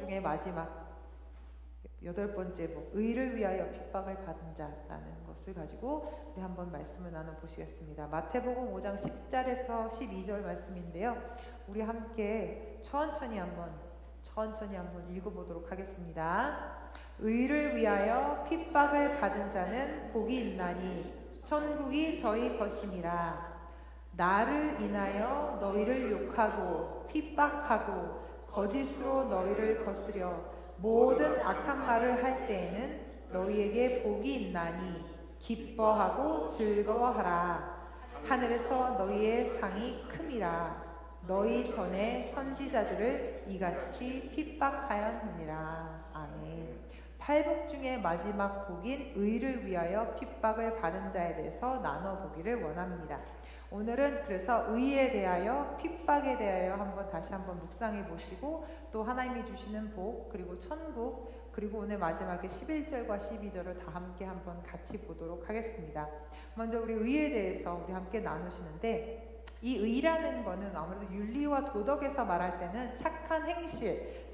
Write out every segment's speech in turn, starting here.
중에 마지막 8번째 복, 의를 위하여 핍박을 받은 자라는 것을 가지고 우리 한번 말씀을 나눠보시겠습니다. 마태복음 5장 10절에서 12절 말씀인데요. 우리 함께 천천히 한번 읽어보도록 하겠습니다. 의를 위하여 핍박을 받은 자는 복이 있나니 천국이 저희 것임이라. 나를 인하여 너희를 욕하고 핍박하고 거짓으로 너희를 거스려 모든 악한 말을 할 때에는 너희에게 복이 있나니 기뻐하고 즐거워하라. 하늘에서 너희의 상이 큼이라. 너희 전에 선지자들을 이같이 핍박하였느니라. 아멘. 팔복 중에 마지막 복인 의를 위하여 핍박을 받은 자에 대해서 나눠보기를 원합니다. 오늘은 그래서 의에 대하여 핍박에 대하여 다시 한번 묵상해 보시고 또 하나님이 주시는 복 그리고 천국 그리고 오늘 마지막에 11절과 12절을 다 함께 한번 같이 보도록 하겠습니다. 먼저 우리 의에 대해서 우리 함께 나누시는데 이 의라는 거는 아무래도 윤리와 도덕에서 말할 때는 착한 행실,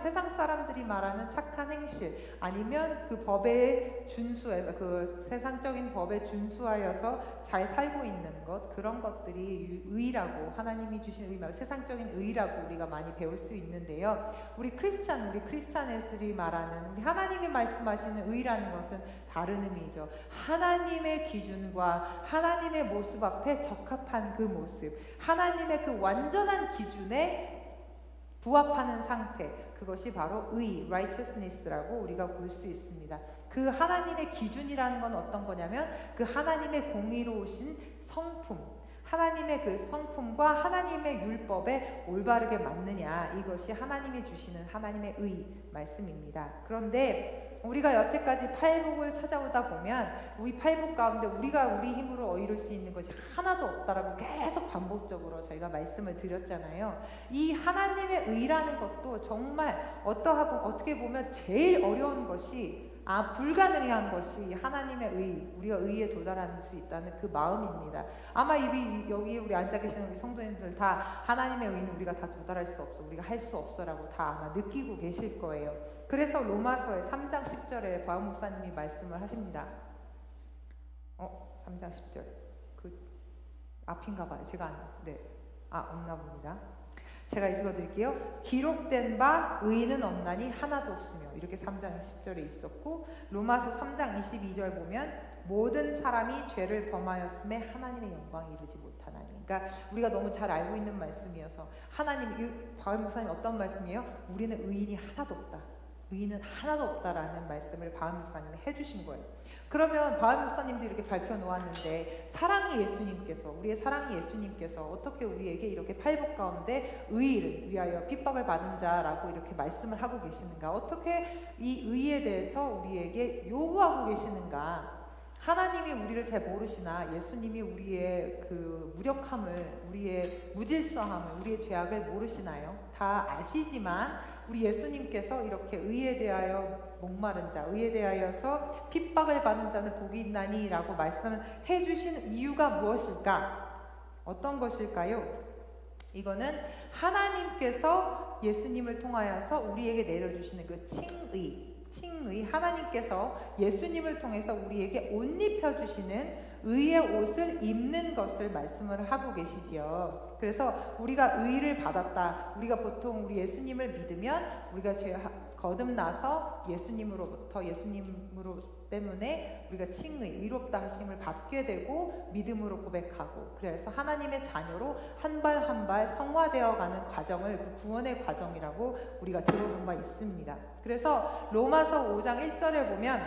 세상 사람들이 말하는 착한 행실, 아니면 그 법에 준수해서, 그 세상적인 법에 준수하여서 잘 살고 있는 것, 그런 것들이 의라고, 하나님이 주신 의, 세상적인 의라고 우리가 많이 배울 수 있는데요. 우리 크리스찬애들이 말하는, 우리 하나님이 말씀하시는 의라는 것은 다른 의미죠. 하나님의 기준과 하나님의 모습 앞에 적합한 그 모습, 하나님의 그 완전한 기준에 부합하는 상태, 그것이 바로 의, righteousness라고 우리가 볼 수 있습니다. 그 하나님의 기준이라는 건 어떤 거냐면 그 하나님의 공의로우신 성품, 하나님의 그 성품과 하나님의 율법에 올바르게 맞느냐, 이것이 하나님이 주시는 하나님의 의 말씀입니다. 그런데 우리가 여태까지 팔복을 찾아오다 보면 우리 팔복 가운데 우리가 우리 힘으로 이룰 수 있는 것이 하나도 없다라고 계속 반복적으로 저희가 말씀을 드렸잖아요. 이 하나님의 의라는 것도 정말 어떻게 보면 제일 어려운 것이 불가능한 것이 하나님의 의, 우리가 의에 도달할 수 있다는 그 마음입니다. 아마 여기 우리 앉아 계시는 우리 성도님들 다 하나님의 의는 우리가 다 도달할 수 없어, 우리가 할 수 없어라고 다 아마 느끼고 계실 거예요. 그래서 로마서의 3장 10절에 바울 목사님이 말씀을 하십니다. 3장 10절 그 앞인가 봐요. 없나 봅니다. 제가 읽어드릴게요. 기록된 바 의인은 없나니 하나도 없으며, 이렇게 3장 10절에 있었고, 로마서 3장 22절 보면 모든 사람이 죄를 범하였음에 하나님의 영광이 이르지 못하나니. 그러니까 우리가 너무 잘 알고 있는 말씀이어서 바울 목사님 어떤 말씀이에요? 우리는 의인이 하나도 없다. 의인은 하나도 없다라는 말씀을 바울 목사님이 해주신 거예요. 그러면 바울 목사님도 이렇게 밝혀놓았는데 우리의 사랑의 예수님께서 어떻게 우리에게 이렇게 팔복 가운데 의를 위하여 핍박을 받은 자라고 이렇게 말씀을 하고 계시는가? 어떻게 이 의에 대해서 우리에게 요구하고 계시는가? 하나님이 우리를 잘 모르시나? 예수님이 우리의 그 무력함을, 우리의 무질서함을, 우리의 죄악을 모르시나요? 다 아시지만 우리 예수님께서 이렇게 의에 대하여 목마른 자, 의에 대하여서 핍박을 받는 자는 복이 있나니 라고 말씀을 해주신 이유가 무엇일까? 어떤 것일까요? 이거는 하나님께서 예수님을 통하여서 우리에게 내려주시는 그 칭의, 하나님께서 예수님을 통해서 우리에게 옷 입혀주시는 의의 옷을 입는 것을 말씀을 하고 계시지요. 그래서 우리가 의를 받았다. 우리가 보통 우리 예수님을 믿으면 우리가 죄 거듭나서 예수님으로 때문에 우리가 칭의, 의롭다 하심을 받게 되고 믿음으로 고백하고, 그래서 하나님의 자녀로 한 발 한 발 성화되어 가는 과정을 그 구원의 과정이라고 우리가 들어본 바 있습니다. 그래서 로마서 5장 1절에 보면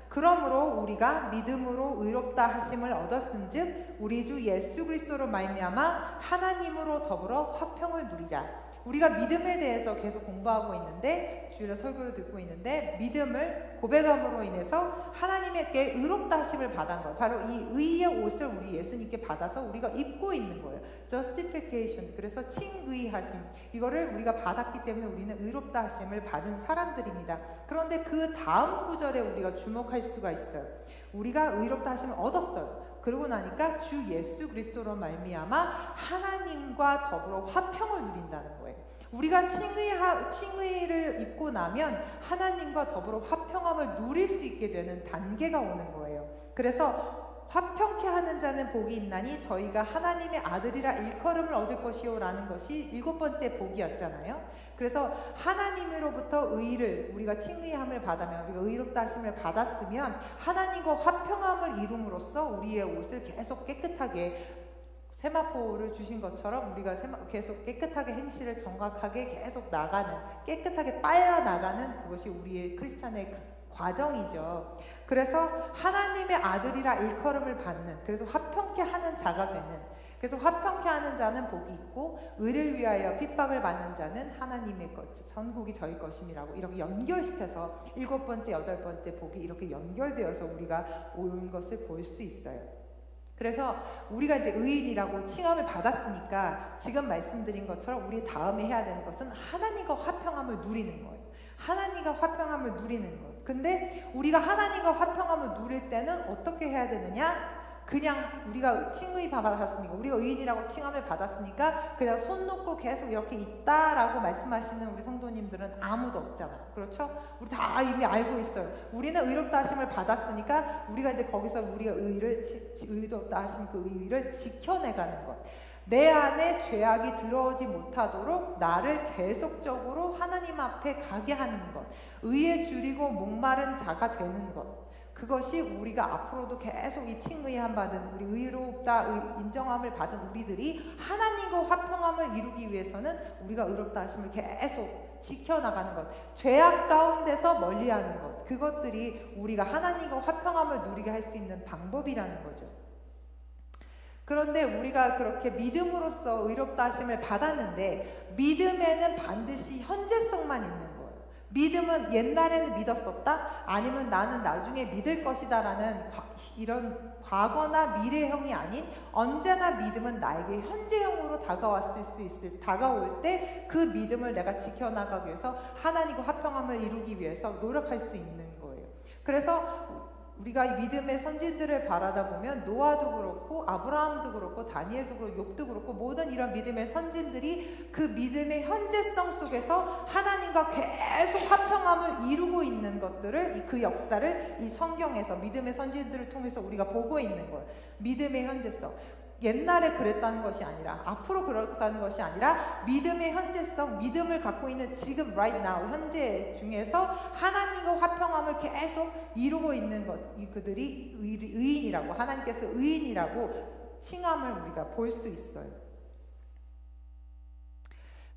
그러므로 우리가 믿음으로 의롭다 하심을 얻었은즉 우리 주 예수 그리스도로 말미암아 하나님으로 더불어 화평을 누리자. 우리가 믿음에 대해서 계속 공부하고 있는데, 주일에 설교를 듣고 있는데, 믿음을 고백함으로 인해서 하나님께 의롭다 하심을 받은 거예요. 바로 이 의의 옷을 우리 예수님께 받아서 우리가 입고 있는 거예요. justification, 그래서 칭의하심, 이거를 우리가 받았기 때문에 우리는 의롭다 하심을 받은 사람들입니다. 그런데 그 다음 구절에 우리가 주목할 수가 있어요. 우리가 의롭다 하심을 얻었어요. 그러고 나니까 주 예수 그리스도로 말미암아 하나님과 더불어 화평을 누린다는 거예요. 우리가 칭의를 입고 나면 하나님과 더불어 화평함을 누릴 수 있게 되는 단계가 오는 거예요. 그래서 화평케 하는 자는 복이 있나니 저희가 하나님의 아들이라 일컬음을 얻을 것이요 라는 것이 7번째 복이었잖아요. 그래서 하나님으로부터 의를 우리가 칭의함을 받으면, 우리가 의롭다 하심을 받았으면 하나님과 화평함을 이룸으로써 우리의 옷을 계속 깨끗하게, 세마포를 주신 것처럼 우리가 계속 깨끗하게 행실을 정확하게 계속 나가는, 깨끗하게 빨려 나가는, 그것이 우리의 크리스찬의 과정이죠. 그래서 하나님의 아들이라 일컬음을 받는, 그래서 화평케 하는 자가 되는, 그래서 화평케 하는 자는 복이 있고 의를 위하여 핍박을 받는 자는 하나님의 것, 천국이 저희 것임이라고 이렇게 연결시켜서 7번째, 8번째 복이 이렇게 연결되어서 우리가 온 것을 볼 수 있어요. 그래서 우리가 이제 의인이라고 칭함을 받았으니까 지금 말씀드린 것처럼 우리 다음에 해야 되는 것은 하나님과 화평함을 누리는 거예요. 하나님과 화평함을 누리는 것. 근데 우리가 하나님과 화평함을 누릴 때는 어떻게 해야 되느냐? 그냥 우리가 칭의 받았으니까, 우리가 의인이라고 칭함을 받았으니까 그냥 손 놓고 계속 이렇게 있다라고 말씀하시는 우리 성도님들은 아무도 없잖아요. 그렇죠? 우리 다 이미 알고 있어요. 우리는 의롭다 하심을 받았으니까 우리가 이제 거기서 우리가 의롭다 하신 그 의를 지켜내가는 것. 내 안에 죄악이 들어오지 못하도록 나를 계속적으로 하나님 앞에 가게 하는 것, 의에 줄이고 목마른 자가 되는 것, 그것이 우리가 앞으로도 계속 이 칭의함 받은, 우리 의롭다 인정함을 받은 우리들이 하나님과 화평함을 이루기 위해서는 우리가 의롭다 하심을 계속 지켜나가는 것, 죄악 가운데서 멀리하는 것, 그것들이 우리가 하나님과 화평함을 누리게 할 수 있는 방법이라는 거죠. 그런데 우리가 그렇게 믿음으로써 의롭다 하심을 받았는데 믿음에는 반드시 현재성만 있는 거예요. 믿음은 옛날에는 믿었었다? 아니면 나는 나중에 믿을 것이다 라는 이런 과거나 미래형이 아닌 언제나 믿음은 나에게 현재형으로 다가올 때 그 믿음을 내가 지켜나가기 위해서 하나님과 화평함을 이루기 위해서 노력할 수 있는 거예요. 그래서 우리가 믿음의 선진들을 바라다 보면 노아도 그렇고 아브라함도 그렇고 다니엘도 그렇고 욥도 그렇고 모든 이런 믿음의 선진들이 그 믿음의 현재성 속에서 하나님과 계속 화평함을 이루고 있는 것들을, 그 역사를 이 성경에서 믿음의 선진들을 통해서 우리가 보고 있는 거예요. 믿음의 현재성. 옛날에 그랬다는 것이 아니라, 앞으로 그렇다는 것이 아니라 믿음의 현재성, 믿음을 갖고 있는 지금 right now, 현재 중에서 하나님과 화평함을 계속 이루고 있는 것, 그들이 의인이라고, 하나님께서 의인이라고 칭함을 우리가 볼 수 있어요.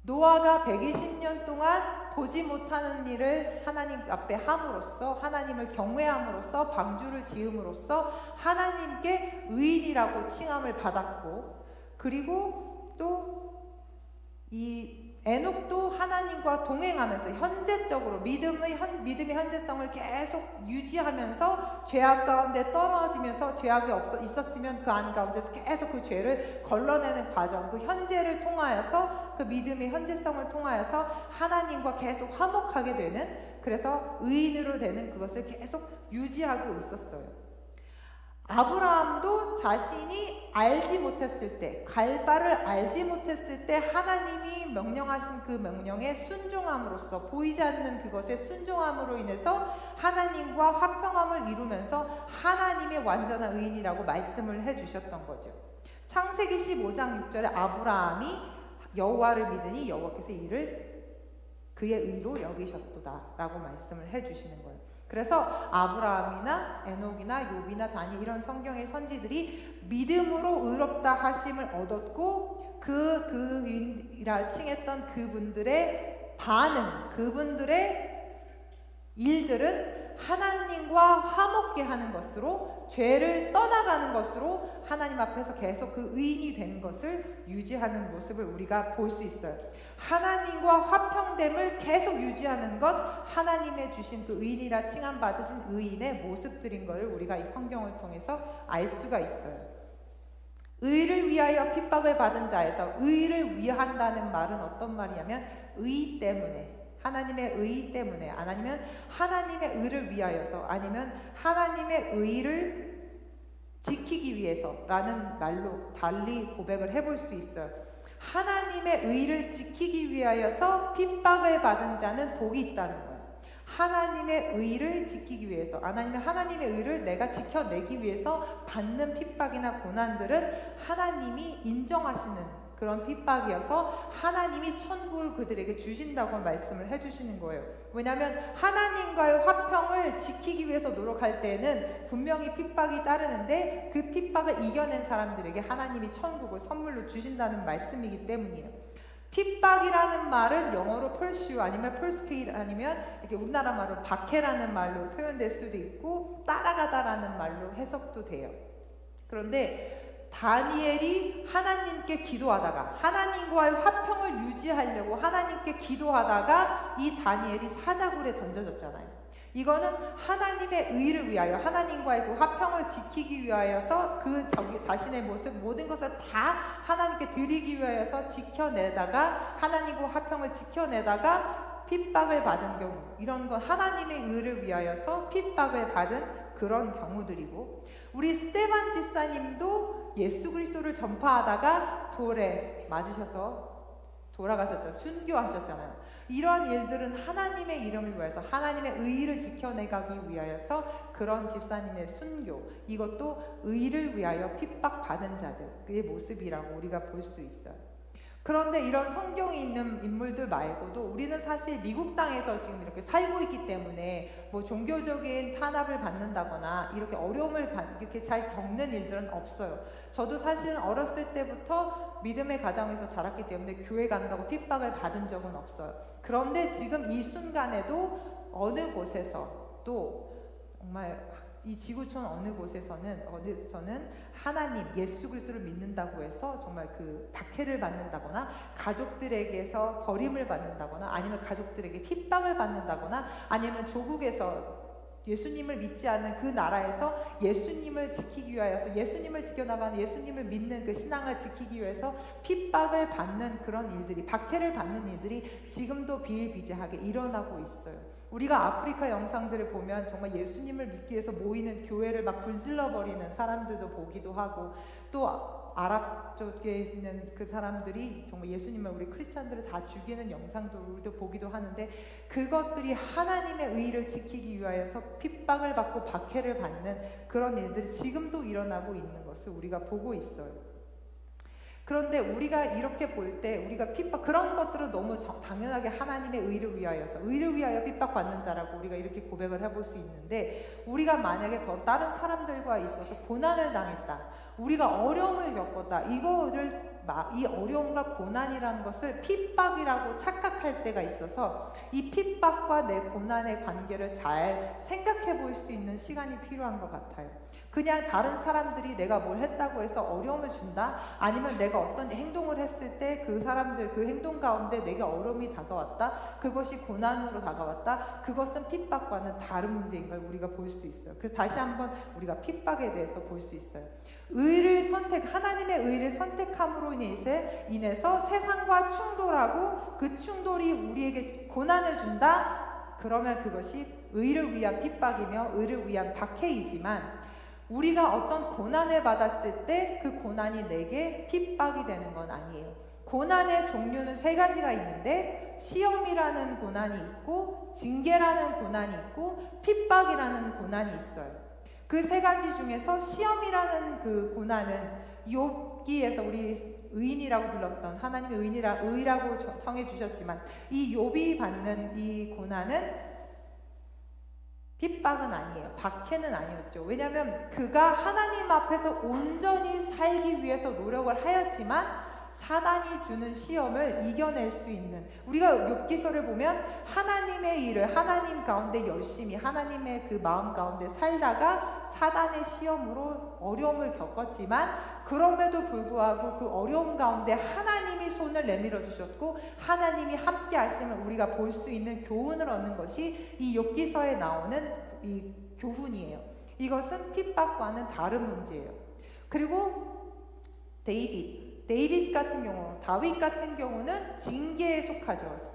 노아가 120년 동안 보지 못하는 일을 하나님 앞에 함으로써, 하나님을 경외함으로써, 방주를 지음으로써 하나님께 의인이라고 칭함을 받았고, 그리고 또 이 에녹도 하나님과 동행하면서 현재적으로 믿음의 현재성을 계속 유지하면서 죄악 가운데 떨어지면서, 죄악이 있었으면 그 안 가운데서 계속 그 죄를 걸러내는 과정, 그 현재를 통하여서, 그 믿음의 현재성을 통하여서 하나님과 계속 화목하게 되는, 그래서 의인으로 되는 그것을 계속 유지하고 있었어요. 아브라함도 자신이 알지 못했을 때, 갈 바를 알지 못했을 때 하나님이 명령하신 그 명령에 순종함으로써, 보이지 않는 그것에 순종함으로 인해서 하나님과 화평함을 이루면서 하나님의 완전한 의인이라고 말씀을 해주셨던 거죠. 창세기 15장 6절에 아브라함이 여호와를 믿으니 여호와께서 이를 그의 의로 여기셨도다 라고 말씀을 해주시는 거예요. 그래서 아브라함이나 에녹이나 욥이나 다니엘, 이런 성경의 선지들이 믿음으로 의롭다 하심을 얻었고, 그 의인이라 칭했던 그분들의 반응, 그분들의 일들은 하나님과 화목게 하는 것으로, 죄를 떠나가는 것으로 하나님 앞에서 계속 그 의인이 된 것을 유지하는 모습을 우리가 볼 수 있어요. 하나님과 화평됨을 계속 유지하는 것, 하나님의 주신 그 의인이라 칭함 받으신 의인의 모습들인 것을 우리가 이 성경을 통해서 알 수가 있어요. 의를 위하여 핍박을 받은 자에서, 의를 위한다는 말은 어떤 말이냐면 의 때문에, 하나님의 의 때문에, 아니면 하나님의 의를 위하여서, 아니면 하나님의 의를 지키기 위해서라는 말로 달리 고백을 해볼 수 있어요. 하나님의 의를 지키기 위하여서 핍박을 받은 자는 복이 있다는 거예요. 하나님의 의를 지키기 위해서, 하나님의 의를 내가 지켜내기 위해서 받는 핍박이나 고난들은 하나님이 인정하시는 그런 핍박이어서 하나님이 천국을 그들에게 주신다고 말씀을 해주시는 거예요. 왜냐하면 하나님과의 화평을 지키기 위해서 노력할 때는 분명히 핍박이 따르는데 그 핍박을 이겨낸 사람들에게 하나님이 천국을 선물로 주신다는 말씀이기 때문이에요. 핍박이라는 말은 영어로 pursue 아니면 persecute 아니면 이렇게 우리나라 말로 박해라는 말로 표현될 수도 있고 따라가다라는 말로 해석도 돼요. 그런데 다니엘이 하나님께 기도하다가 하나님과의 화평을 유지하려고 하나님께 기도하다가 이 다니엘이 사자굴에 던져졌잖아요. 이거는 하나님의 의를 위하여 하나님과의 그 화평을 지키기 위하여서 그 자신의 모습 모든 것을 다 하나님께 드리기 위하여서 지켜내다가 하나님과 화평을 지켜내다가 핍박을 받은 경우, 이런 건 하나님의 의를 위하여서 핍박을 받은 그런 경우들이고, 우리 스데반 집사님도 예수 그리스도를 전파하다가 돌에 맞으셔서 돌아가셨잖아요. 순교하셨잖아요. 이러한 일들은 하나님의 이름을 위해서 하나님의 의를 지켜내가기 위하여서 그런 집사님의 순교, 이것도 의를 위하여 핍박받은 자들의 모습이라고 우리가 볼 수 있어요. 그런데 이런 성경에 있는 인물들 말고도 우리는 사실 미국 땅에서 지금 이렇게 살고 있기 때문에 뭐 종교적인 탄압을 받는다거나 이렇게 어려움을 이렇게 잘 겪는 일들은 없어요. 저도 사실은 어렸을 때부터 믿음의 가정에서 자랐기 때문에 교회 간다고 핍박을 받은 적은 없어요. 그런데 지금 이 순간에도 어느 곳에서 또 정말 이 지구촌 어느 곳에서는 저는 하나님 예수 그리스도를 믿는다고 해서 정말 그 박해를 받는다거나 가족들에게서 버림을 받는다거나 아니면 가족들에게 핍박을 받는다거나 아니면 조국에서 예수님을 믿지 않는 그 나라에서 예수님을 지키기 위하여서 예수님을 지켜나가는 예수님을 믿는 그 신앙을 지키기 위해서 핍박을 받는 그런 일들이, 박해를 받는 일들이 지금도 비일비재하게 일어나고 있어요. 우리가 아프리카 영상들을 보면 정말 예수님을 믿기 위해서 모이는 교회를 막 불질러 버리는 사람들도 보기도 하고, 또 아랍 쪽에 있는 그 사람들이 정말 예수님을, 우리 크리스찬들을 다 죽이는 영상도 우리도 보기도 하는데, 그것들이 하나님의 의를 지키기 위하여서 핍박을 받고 박해를 받는 그런 일들이 지금도 일어나고 있는 것을 우리가 보고 있어요. 그런데 우리가 이렇게 볼 때 우리가 핍박, 그런 것들은 너무 당연하게 하나님의 의를 위하여서, 의를 위하여 핍박받는 자라고 우리가 이렇게 고백을 해볼 수 있는데, 우리가 만약에 더 다른 사람들과 있어서 고난을 당했다, 우리가 어려움을 겪었다, 이 어려움과 고난이라는 것을 핍박이라고 착각할 때가 있어서 이 핍박과 내 고난의 관계를 잘 생각해 볼 수 있는 시간이 필요한 것 같아요. 그냥 다른 사람들이 내가 뭘 했다고 해서 어려움을 준다, 아니면 내가 어떤 행동을 했을 때 그 사람들 그 행동 가운데 내게 어려움이 다가왔다, 그것이 고난으로 다가왔다, 그것은 핍박과는 다른 문제인 걸 우리가 볼 수 있어요. 그래서 다시 한번 우리가 핍박에 대해서 볼 수 있어요. 하나님의 의를 선택함으로 인해서 세상과 충돌하고 그 충돌이 우리에게 고난을 준다, 그러면 그것이 의를 위한 핍박이며 의를 위한 박해이지만, 우리가 어떤 고난을 받았을 때 그 고난이 내게 핍박이 되는 건 아니에요. 고난의 종류는 3가지가 있는데, 시험이라는 고난이 있고, 징계라는 고난이 있고, 픽박이라는 고난이 있어요. 그 3가지 중에서 시험이라는 그 고난은 욥기에서 우리 의인이라고 불렀던, 하나님의 의라고 정해 주셨지만, 이 욥이 받는 이 고난은 핍박은 아니에요. 박해는 아니었죠. 왜냐하면 그가 하나님 앞에서 온전히 살기 위해서 노력을 하였지만 사단이 주는 시험을 이겨낼 수 있는, 우리가 욥기서를 보면 하나님의 일을 하나님 가운데 열심히 하나님의 그 마음 가운데 살다가 사단의 시험으로 어려움을 겪었지만, 그럼에도 불구하고 그 어려움 가운데 하나님이 손을 내밀어 주셨고 하나님이 함께 하심을 우리가 볼 수 있는 교훈을 얻는 것이 이 욥기서에 나오는 이 교훈이에요. 이것은 핍박과는 다른 문제예요. 그리고 다윗 같은 경우는 징계에 속하죠.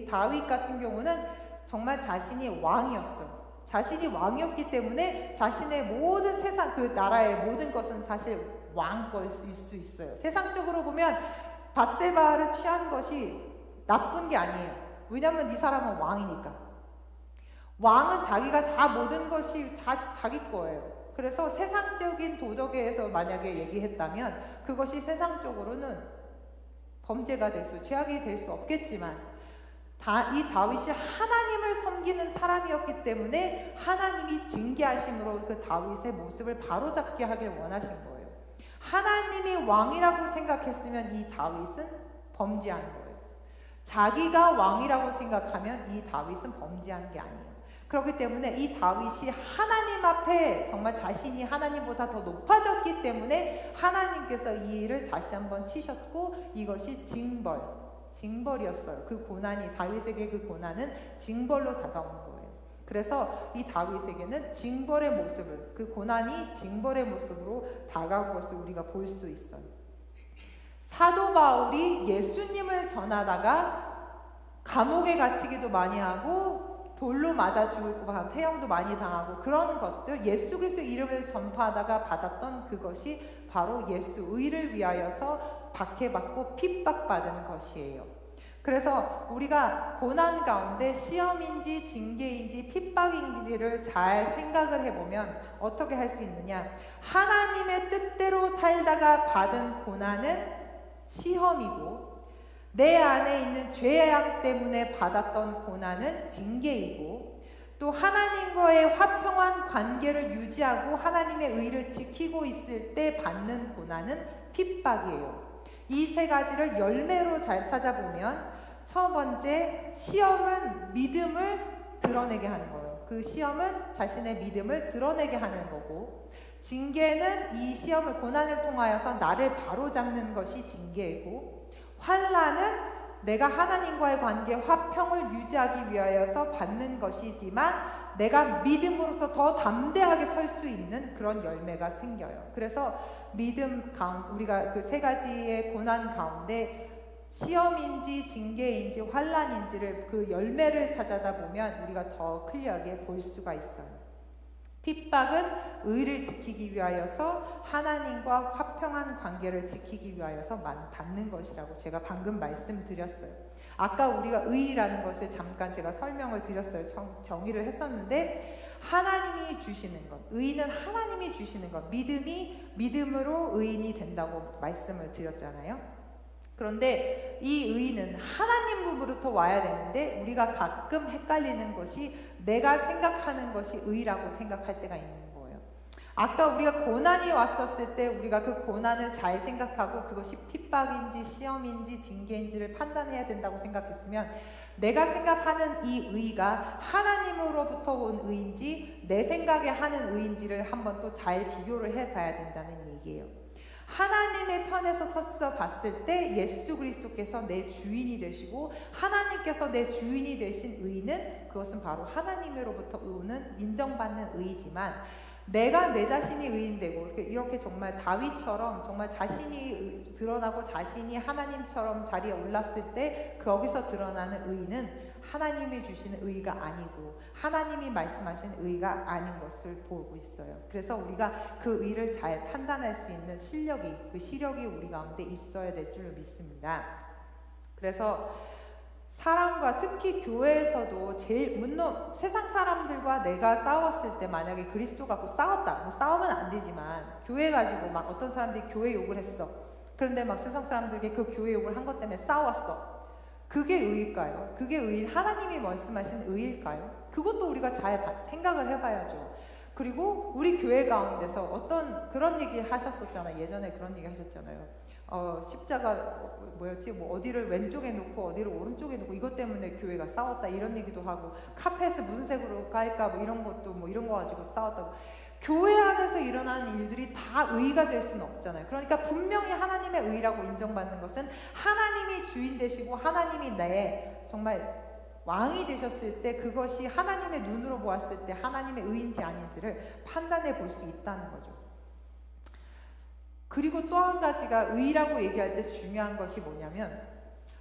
다윗 같은 경우는 정말 자신이 왕이었어요. 자신이 왕이었기 때문에 자신의 모든 세상, 그 나라의 모든 것은 사실 왕 것일 수 있어요. 세상적으로 보면 밧세바를 취한 것이 나쁜 게 아니에요. 왜냐하면 이 사람은 왕이니까. 왕은 자기가 다 모든 것이 자기 거예요. 그래서 세상적인 도덕에서 만약에 얘기했다면 그것이 세상적으로는 범죄가 될 수, 죄악이 될 수 없겠지만 이 다윗이 하나님을 섬기는 사람이었기 때문에 하나님이 징계하심으로 그 다윗의 모습을 바로잡게 하길 원하신 거예요. 하나님이 왕이라고 생각했으면 이 다윗은 범죄한 거예요. 자기가 왕이라고 생각하면 이 다윗은 범죄한 게 아니에요. 그렇기 때문에 이 다윗이 하나님 앞에 정말 자신이 하나님보다 더 높아졌기 때문에 하나님께서 이 일을 다시 한번 치셨고 이것이 징벌이었어요. 그 고난이, 다윗에게 그 고난은 징벌로 다가온 거예요. 그래서 이 다윗에게는 징벌의 모습을, 그 고난이 징벌의 모습으로 다가온 것을 우리가 볼 수 있어요. 사도 바울이 예수님을 전하다가 감옥에 갇히기도 많이 하고 돌로 맞아 죽을 뻔한 태형도 많이 당하고 그런 것들, 예수 그리스도의 이름을 전파하다가 받았던 그것이 바로 예수 의를 위하여서 박해받고 핍박받은 것이에요. 그래서 우리가 고난 가운데 시험인지 징계인지 핍박인지를 잘 생각을 해보면 어떻게 할 수 있느냐, 하나님의 뜻대로 살다가 받은 고난은 시험이고 내 안에 있는 죄악 때문에 받았던 고난은 징계이고 또 하나님과의 화평한 관계를 유지하고 하나님의 의를 지키고 있을 때 받는 고난은 핍박이에요. 이 세 가지를 열매로 잘 찾아보면 첫 번째, 시험은 믿음을 드러내게 하는 거예요. 그 시험은 자신의 믿음을 드러내게 하는 거고, 징계는 이 시험을, 고난을 통하여서 나를 바로잡는 것이 징계이고, 환난은 내가 하나님과의 관계 화평을 유지하기 위하여서 받는 것이지만 내가 믿음으로서 더 담대하게 설 수 있는 그런 열매가 생겨요. 그래서 믿음 가운데 우리가 그 세 가지의 고난 가운데 시험인지 징계인지 환난인지를 그 열매를 찾아다 보면 우리가 더 클리어하게 볼 수가 있어요. 핍박은 의를 지키기 위하여서 하나님과 화평한 관계를 지키기 위하여서 받는 것이라고 제가 방금 말씀드렸어요. 아까 우리가 의라는 것을 잠깐 제가 설명을 드렸어요. 정의를 했었는데 하나님이 주시는 것, 의는 하나님이 주시는 것, 믿음으로 의인이 된다고 말씀을 드렸잖아요. 그런데 이 의는 하나님으로부터 와야 되는데 우리가 가끔 헷갈리는 것이 내가 생각하는 것이 의라고 생각할 때가 있는 거예요. 아까 우리가 고난이 왔었을 때 우리가 그 고난을 잘 생각하고 그것이 핍박인지 시험인지 징계인지를 판단해야 된다고 생각했으면 내가 생각하는 이 의가 하나님으로부터 온 의인지 내 생각에 하는 의인지를 한번 또 잘 비교를 해봐야 된다는 얘기예요. 하나님의 편에서 서서 봤을 때 예수 그리스도께서 내 주인이 되시고 하나님께서 내 주인이 되신 의는 그것은 바로 하나님으로부터 오는 인정받는 의이지만 내가 내 자신이 의인되고 이렇게 정말 다윗처럼 정말 자신이 드러나고 자신이 하나님처럼 자리에 올랐을 때 거기서 드러나는 의는 하나님이 주시는 의가 아니고 하나님이 말씀하신 의가 아닌 것을 보고 있어요. 그래서 우리가 그 의를 잘 판단할 수 있는 그 시력이 우리 가운데 있어야 될 줄 믿습니다. 그래서 사람과 특히 교회에서도 물론 세상 사람들과 내가 싸웠을 때 만약에 그리스도 갖고 싸웠다, 싸우면 안 되지만 교회 가지고 막 어떤 사람들이 교회 욕을 했어. 그런데 막 세상 사람들에게 그 교회 욕을 한 것 때문에 싸웠어. 그게 의일까요? 그게 하나님이 말씀하신 의일까요? 그것도 우리가 잘 생각을 해봐야죠. 그리고 우리 교회 가운데서 어떤 그런 얘기 하셨었잖아요. 예전에 그런 얘기 하셨잖아요. 십자가 뭐였지? 어디를 왼쪽에 놓고 어디를 오른쪽에 놓고 이것 때문에 교회가 싸웠다 이런 얘기도 하고 카펫을 무슨 색으로 깔까 이런 것도 이런 거 가지고 싸웠다고. 교회 안에서 일어나는 일들이 다 의가 될 수는 없잖아요. 그러니까 분명히 하나님의 의라고 인정받는 것은 하나님이 주인 되시고 하나님이 내 정말 왕이 되셨을 때 그것이 하나님의 눈으로 보았을 때 하나님의 의인지 아닌지를 판단해 볼 수 있다는 거죠. 그리고 또 한 가지가 의라고 얘기할 때 중요한 것이 뭐냐면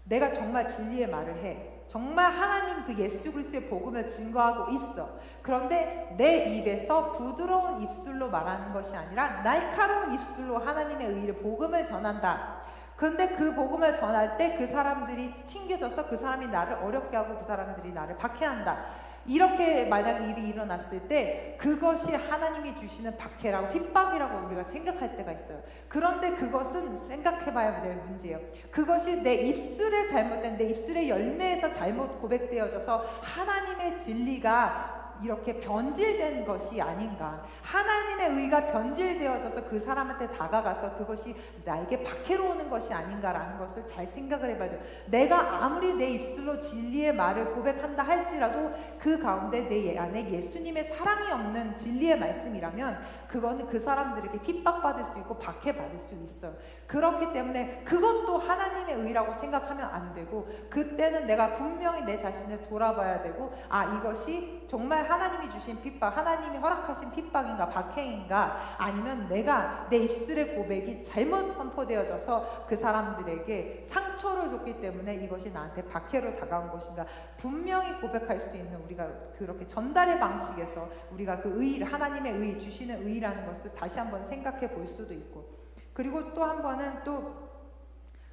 내가 정말 진리의 말을 해. 정말 하나님 그 예수 그리스도의 복음을 증거하고 있어. 그런데 내 입에서 부드러운 입술로 말하는 것이 아니라 날카로운 입술로 하나님의 의를 복음을 전한다. 그런데 그 복음을 전할 때 그 사람들이 튕겨져서 그 사람이 나를 어렵게 하고 그 사람들이 나를 박해한다. 이렇게 만약 일이 일어났을 때 그것이 하나님이 주시는 박해라고 핍박이라고 우리가 생각할 때가 있어요. 그런데 그것은 생각해봐야 될 문제예요. 그것이 내 입술에 잘못된, 내 입술의 열매에서 잘못 고백되어져서 하나님의 진리가 이렇게 변질된 것이 아닌가. 하나님의 의가 변질되어져서 그 사람한테 다가가서 그것이 나에게 박해로 오는 것이 아닌가라는 것을 잘 생각을 해봐야 돼요. 내가 아무리 내 입술로 진리의 말을 고백한다 할지라도 그 가운데 내 안에 예수님의 사랑이 없는 진리의 말씀이라면 그거는 그 사람들에게 핍박받을 수 있고 박해받을 수 있어요. 그렇기 때문에 그것도 하나님의 의라고 생각하면 안 되고, 그때는 내가 분명히 내 자신을 돌아봐야 되고, 이것이 정말 하나님이 주신 핍박, 하나님이 허락하신 핍박인가 박해인가, 아니면 내가 내 입술의 고백이 잘못 선포되어져서 그 사람들에게 상처를 줬기 때문에 이것이 나한테 박해로 다가온 것인가. 분명히 고백할 수 있는, 우리가 그렇게 전달의 방식에서 우리가 그 의, 하나님의 의, 주시는 의라는 것을 다시 한번 생각해 볼 수도 있고, 그리고 또 한 번은 또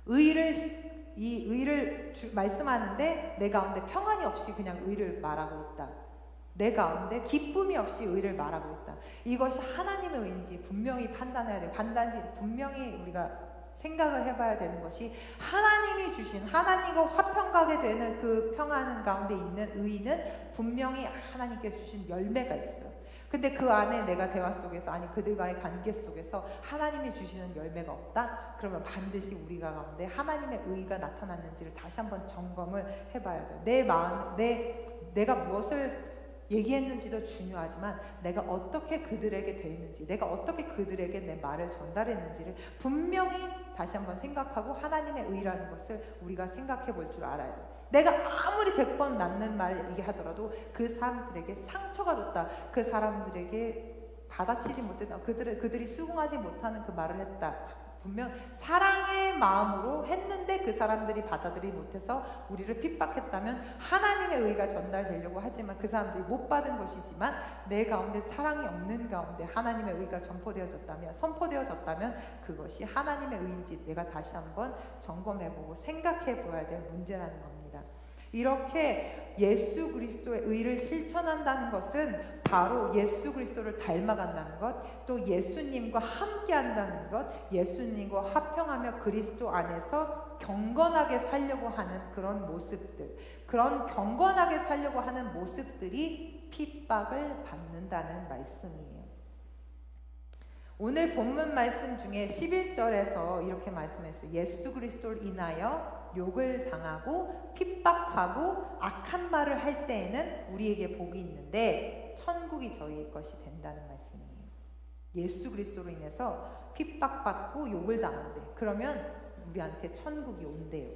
이 의를 말씀하는데 내 가운데 평안이 없이 그냥 의를 말하고 있다. 내 가운데 기쁨이 없이 의를 말하고 있다. 이것이 하나님의 의인지 분명히 판단해야 돼요. 분명히 우리가 생각을 해봐야 되는 것이, 하나님이 주신, 하나님과 화평하게 되는 그 평안 가운데 있는 의는 분명히 하나님께서 주신 열매가 있어요. 근데 그 안에 내가 대화 속에서, 아니 그들과의 관계 속에서 하나님이 주시는 열매가 없다? 그러면 반드시 우리가 가운데 하나님의 의가 나타났는지를 다시 한번 점검을 해봐야 돼요. 내 마음, 내가 무엇을 얘기했는지도 중요하지만 내가 어떻게 그들에게 대했는지, 내가 어떻게 그들에게 내 말을 전달했는지를 분명히 다시 한번 생각하고 하나님의 의라는 것을 우리가 생각해 볼 줄 알아야 돼요. 내가 아무리 100번 맞는 말 얘기하더라도 그 사람들에게 상처가 줬다, 그 사람들에게 받아치지 못했다, 그들이 수긍하지 못하는 그 말을 했다, 분명 사랑의 마음으로 했는데 그 사람들이 받아들이지 못해서 우리를 핍박했다면 하나님의 의가 전달되려고 하지만 그 사람들이 못 받은 것이지만 내 가운데 사랑이 없는 가운데 하나님의 의가 선포되어졌다면 그것이 하나님의 의인지 내가 다시 한번 점검해보고 생각해보아야 될 문제라는 겁니다. 이렇게 예수 그리스도의 의를 실천한다는 것은 바로 예수 그리스도를 닮아간다는 것, 또 예수님과 함께한다는 것, 예수님과 화평하며 그리스도 안에서 경건하게 살려고 하는 그런 모습들, 그런 경건하게 살려고 하는 모습들이 핍박을 받는다는 말씀이에요. 오늘 본문 말씀 중에 11절에서 이렇게 말씀했어요. 예수 그리스도를 인하여 욕을 당하고 핍박하고 악한 말을 할 때에는 우리에게 복이 있는데 천국이 저희의 것이 된다는 말씀이에요. 예수 그리스도로 인해서 핍박받고 욕을 당한대. 그러면 우리한테 천국이 온대요.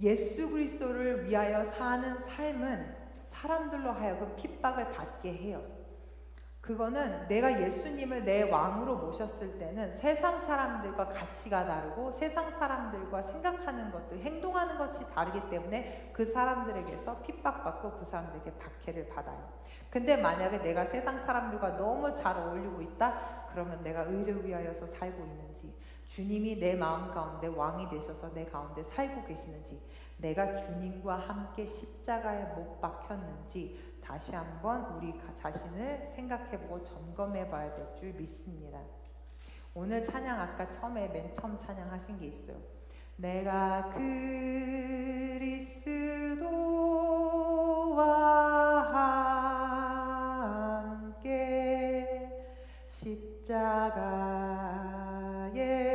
예수 그리스도를 위하여 사는 삶은 사람들로 하여금 핍박을 받게 해요. 그거는 내가 예수님을 내 왕으로 모셨을 때는 세상 사람들과 가치가 다르고 세상 사람들과 생각하는 것도 행동하는 것이 다르기 때문에 그 사람들에게서 핍박받고 그 사람들에게 박해를 받아요. 근데 만약에 내가 세상 사람들과 너무 잘 어울리고 있다? 그러면 내가 의를 위하여서 살고 있는지, 주님이 내 마음 가운데 왕이 되셔서 내 가운데 살고 계시는지, 내가 주님과 함께 십자가에 못 박혔는지 다시 한번 우리 자신을 생각해보고 점검해봐야 될 줄 믿습니다. 오늘 찬양, 아까 처음에 맨 처음 찬양하신 게 있어요. 내가 그리스도와 함께 십자가에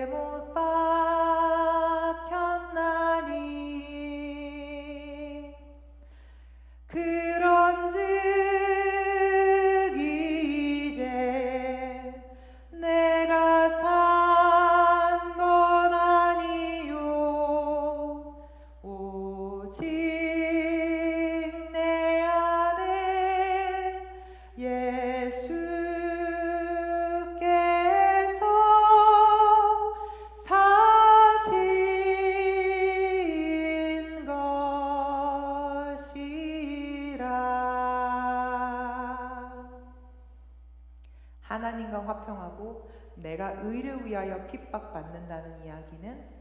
못 박혔나니 그런즉 이제 내가 산 건 아니요 오직 내 하나님과 화평하고 내가 의를 위하여 핍박받는다는 이야기는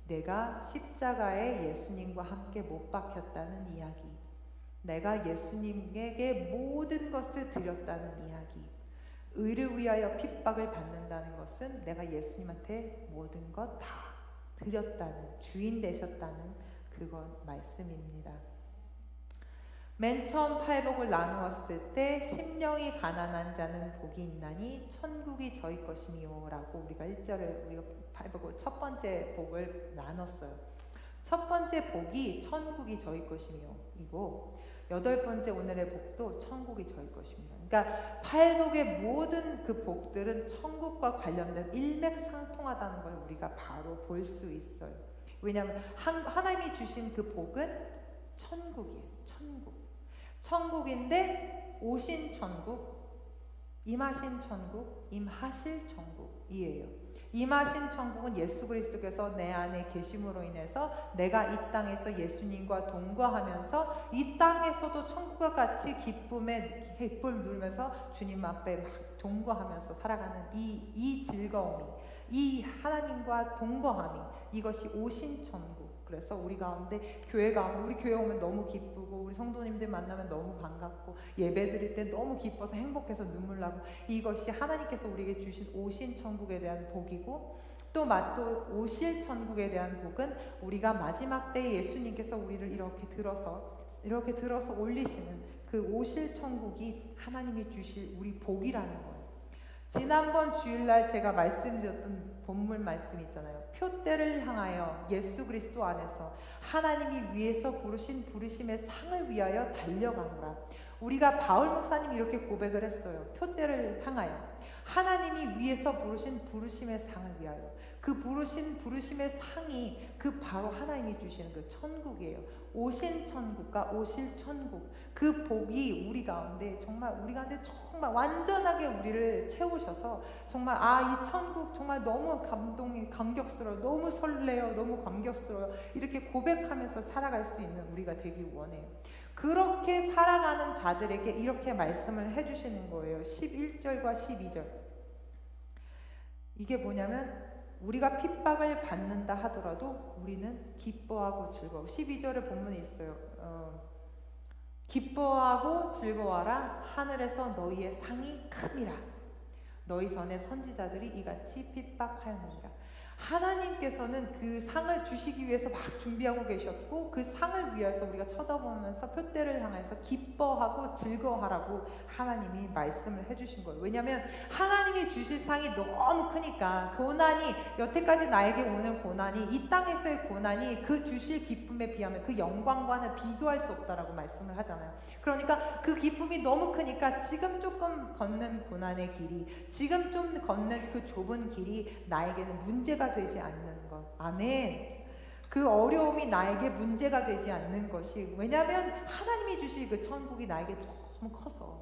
내가 십자가에 예수님과 함께 못 박혔다는 이야기, 내가 예수님에게 모든 것을 드렸다는 이야기, 의를 위하여 핍박을 받는다는 것은 내가 예수님한테 모든 것 다 드렸다는, 주인 되셨다는 그것 말씀입니다. 맨 처음 팔복을 나누었을 때 심령이 가난한 자는 복이 있나니 천국이 저희 것이니요 라고 우리가 1절에 우리가 팔복을 첫 번째 복을 나눴어요. 첫 번째 복이 천국이 저희 것이며 이고, 여덟 번째 오늘의 복도 천국이 저희 것입니다. 그러니까 팔복의 모든 그 복들은 천국과 관련된 일맥상통하다는 걸 우리가 바로 볼 수 있어요. 왜냐하면 하나님이 주신 그 복은 천국이에요. 천국인데 오신 천국, 임하신 천국, 임하실 천국이에요. 임하신 천국은 예수 그리스도께서 내 안에 계심으로 인해서 내가 이 땅에서 예수님과 동거하면서 이 땅에서도 천국과 같이 기쁨을 누리면서 주님 앞에 막 동거하면서 살아가는 이 즐거움이, 이 하나님과 동거함이, 이것이 오신 천국. 그래서 우리 가운데, 교회 가운데, 우리 교회 오면 너무 기쁘고 우리 성도님들 만나면 너무 반갑고 예배 드릴 때 너무 기뻐서 행복해서 눈물 나고, 이것이 하나님께서 우리에게 주신 오신 천국에 대한 복이고, 또 오실 천국에 대한 복은 우리가 마지막 때에 예수님께서 우리를 이렇게 들어서 올리시는 그 오실 천국이 하나님이 주실 우리 복이라는 거예요. 지난번 주일날 제가 말씀드렸던 본문 말씀 있잖아요. 표대를 향하여 예수 그리스도 안에서 하나님이 위에서 부르신 부르심의 상을 위하여 달려가노라. 우리가 바울 목사님이 이렇게 고백을 했어요. 표대를 향하여 하나님이 위에서 부르신 부르심의 상을 위하여. 그 부르신 부르심의 상이 그 바로 하나님이 주시는 그 천국이에요. 오신 천국과 오실 천국, 그 복이 우리 가운데 정말 완전하게 우리를 채우셔서 정말 이 천국 정말 너무 감격스러워, 너무 설레요, 너무 감격스러워요, 이렇게 고백하면서 살아갈 수 있는 우리가 되길 원해요. 그렇게 살아가는 자들에게 이렇게 말씀을 해주시는 거예요. 11절과 12절. 이게 뭐냐면 우리가 핍박을 받는다 하더라도 우리는 기뻐하고 즐거워. 12절에 본문에 있어요. 기뻐하고 즐거워하라. 하늘에서 너희의 상이 큼이라. 너희 전에 선지자들이 이같이 핍박하였느니라. 하나님께서는 그 상을 주시기 위해서 막 준비하고 계셨고, 그 상을 위해서 우리가 쳐다보면서 표대를 향해서 기뻐하고 즐거워하라고 하나님이 말씀을 해주신 거예요. 왜냐하면 하나님이 주실 상이 너무 크니까, 고난이, 여태까지 나에게 오는 고난이, 이 땅에서의 고난이 그 주실 기쁨에 비하면 그 영광과는 비교할 수 없다라고 말씀을 하잖아요. 그러니까 그 기쁨이 너무 크니까 지금 조금 걷는 고난의 길이, 지금 좀 걷는 그 좁은 길이 나에게는 문제가 되지 않는 것. 아멘. 그 어려움이 나에게 문제가 되지 않는 것이, 왜냐하면 하나님이 주실 그 천국이 나에게 너무 커서,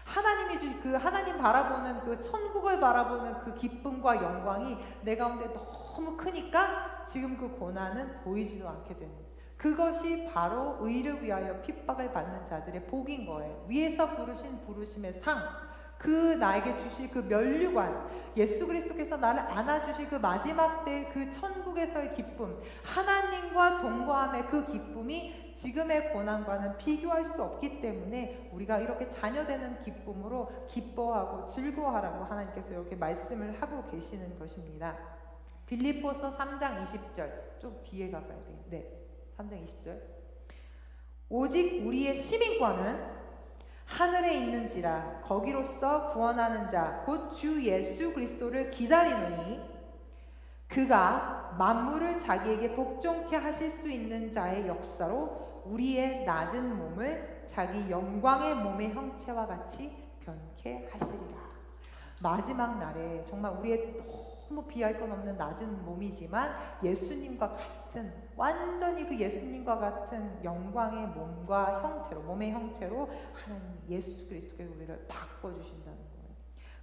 하나님이 주실 그 하나님 바라보는 그 천국을 바라보는 그 기쁨과 영광이 내 가운데 너무 크니까 지금 그 고난은 보이지도 않게 되는, 그것이 바로 의를 위하여 핍박을 받는 자들의 복인 거예요. 위에서 부르신 부르심의 상, 그 나에게 주실 그 면류관, 예수 그리스도께서 나를 안아주실 그 마지막 때 그 천국에서의 기쁨, 하나님과 동거함의 그 기쁨이 지금의 고난과는 비교할 수 없기 때문에 우리가 이렇게 자녀되는 기쁨으로 기뻐하고 즐거워하라고 하나님께서 이렇게 말씀을 하고 계시는 것입니다. 빌립보서 3장 20절, 좀 뒤에 가봐야 돼요. 네, 3장 20절. 오직 우리의 시민권은 하늘에 있는지라. 거기로서 구원하는 자 곧 주 예수 그리스도를 기다리노니 그가 만물을 자기에게 복종케 하실 수 있는 자의 역사로 우리의 낮은 몸을 자기 영광의 몸의 형체와 같이 변케 하시리라. 마지막 날에 정말 우리의 너무 비할 것 없는 낮은 몸이지만 예수님과 같은, 완전히 그 예수님과 같은 영광의 몸과 형체로, 몸의 형체로 하나님 예수 그리스도께서 우리를 바꿔주신다는 거예요.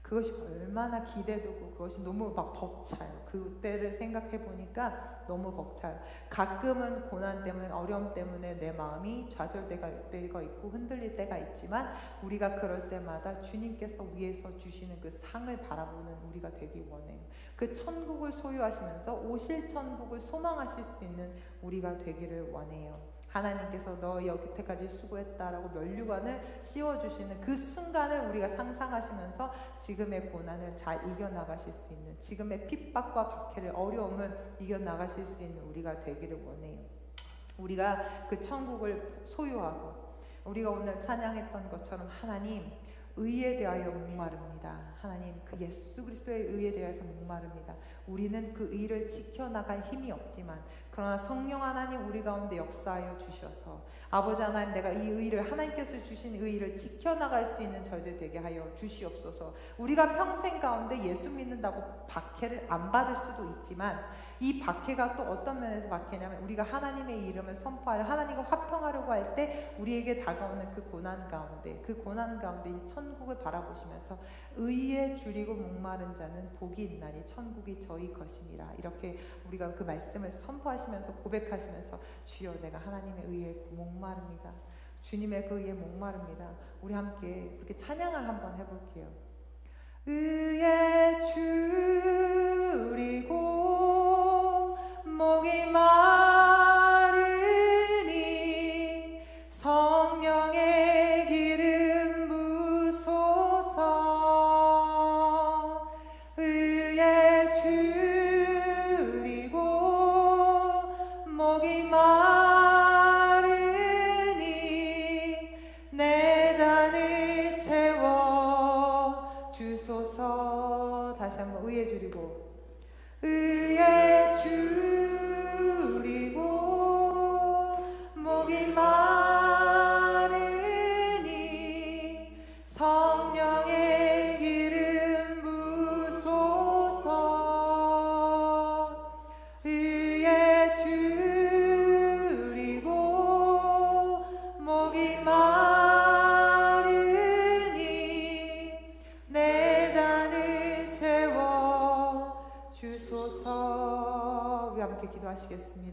그 그것이 얼마나 기대되고 그것이 너무 막 벅차요. 그때를 생각해 보니까 너무 벅차요. 가끔은 고난 때문에, 어려움 때문에 내 마음이 좌절될 때가 있고 흔들릴 때가 있지만, 우리가 그럴 때마다 주님께서 위에서 주시는 그 상을 바라보는 우리가 되기 원해요. 그 천국을 소유하시면서 오실 천국을 소망하실 수 있는 우리가 되기를 원해요. 하나님께서 너 여기까지 수고했다라고 면류관을 씌워주시는 그 순간을 우리가 상상하시면서 지금의 고난을 잘 이겨나가실 수 있는, 지금의 핍박과 박해를, 어려움을 이겨나가실 수 있는 우리가 되기를 원해요. 우리가 그 천국을 소유하고, 우리가 오늘 찬양했던 것처럼 하나님 의에 대하여 목마릅니다. 하나님 그 예수 그리스도의 의에 대해서 목마릅니다. 우리는 그 의를 지켜나갈 힘이 없지만, 그러나 성령 하나님 우리 가운데 역사하여 주셔서 아버지 하나님, 내가 이 의를, 하나님께서 주신 의를 지켜나갈 수 있는 저희들 되게 하여 주시옵소서. 우리가 평생 가운데 예수 믿는다고 박해를 안 받을 수도 있지만, 이 박해가 또 어떤 면에서 박해냐면, 우리가 하나님의 이름을 선포하여 하나님과 화평하려고 할 때 우리에게 다가오는 그 고난 가운데, 그 고난 가운데 이 천국을 바라보시면서 의에 줄이고 목마른 자는 복이 있나니 천국이 저희 것이니라, 이렇게 우리가 그 말씀을 선포하시면서 고백하시면서, 주여 내가 하나님의 의에 목마릅니다, 주님의 그 의에 목마릅니다. 우리 함께 그렇게 찬양을 한번 해볼게요. 의에 줄이고 목이 마르니 성령의 기름 부소서. 의에 줄이고 목이 마르니 내 잔을 채워 주소서. 다시 한번 의에 줄이고, 의에 줄이고 목이 마르니 성령의 기름 부소서. 의에 줄이고 목이 마르니 내 잔을 채워 주소서. 우리 함께 기도하시겠습니다.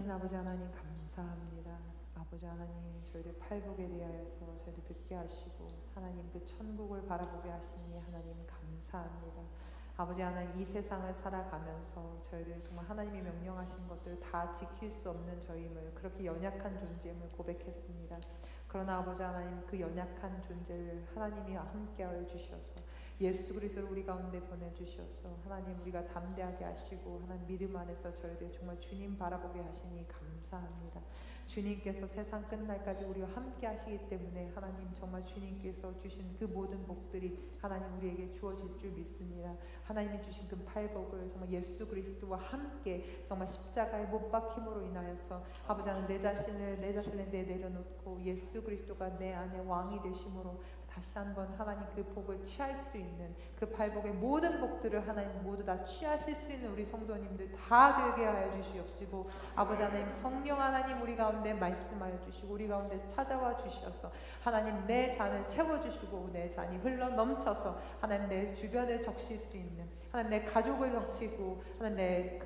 크신 아버지 하나님 감사합니다. 아버지 하나님 저희들 팔복에 대하여서 저희들 듣게 하시고 하나님 그 천국을 바라보게 하시니 하나님 감사합니다. 아버지 하나님 이 세상을 살아가면서 저희들 정말 하나님이 명령하신 것들 다 지킬 수 없는 저임을 그렇게 연약한 존재임을 고백했습니다. 그러나 아버지 하나님 그 연약한 존재를 하나님이 함께하여 주셔서 예수 그리스도를 우리 가운데 보내주셔서 하나님 우리가 담대하게 하시고 하나님 믿음 안에서 저희들 정말 주님 바라보게 하시니 감사합니다. 주님께서 세상 끝날까지 우리와 함께 하시기 때문에 하나님 정말 주님께서 주신 그 모든 복들이 하나님 우리에게 주어질 줄 믿습니다. 하나님이 주신 그 팔복을 정말 예수 그리스도와 함께 정말 십자가에 못 박힘으로 인하여서 아버지 하나님 내 자신을 내려놓고 예수 그리스도가 내 안에 왕이 되심으로 다시 한번 하나님 그 복을 취할 수 있는 그 팔복의 모든 복들을 하나님 모두 다 취하실 수 있는 우리 성도님들 다 되게 하여 주시옵시고 아버지 하나님 성령 하나님 우리 가운데 말씀하여 주시고 우리 가운데 찾아와 주셔서 하나님 내 잔을 채워주시고 내 잔이 흘러 넘쳐서 하나님 내 주변을 적실 수 있는 하나님 내 가족을 적시고 하나님 내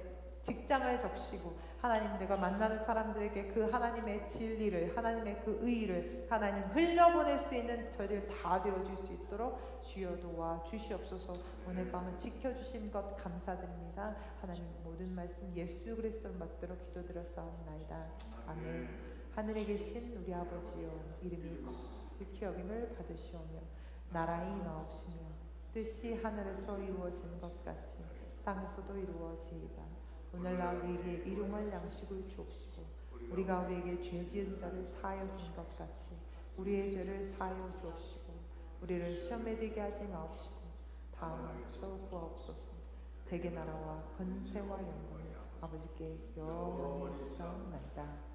직장을 적시고 하나님 내가 만나는 사람들에게 그 하나님의 진리를 하나님의 그 의를 하나님 흘려보낼 수 있는 저희들 다 되어줄 수 있도록 주여 도와 주시옵소서. 오늘 밤은 지켜주신 것 감사드립니다. 하나님 모든 말씀 예수 그리스도를 받들어 기도드렸사옵나이다. 아멘. 하늘에 계신 우리 아버지여 이름이 거룩히 여김을 받으시오며 나라의 임하옵시며 뜻이 하늘에서 이루어진 것 같이 땅에서도 이루어지이다. 오늘날 우리에게 일용할 양식을 주옵시고 우리가 우리에게 죄 지은 자를 사하여 준 것 같이 우리의 죄를 사하여 주옵시고 우리를 시험에 들게 하지 마옵시고 다음에서 구하옵소서. 대개 나라와 권세와 영광이 아버지께 영원히 있사옵나이다.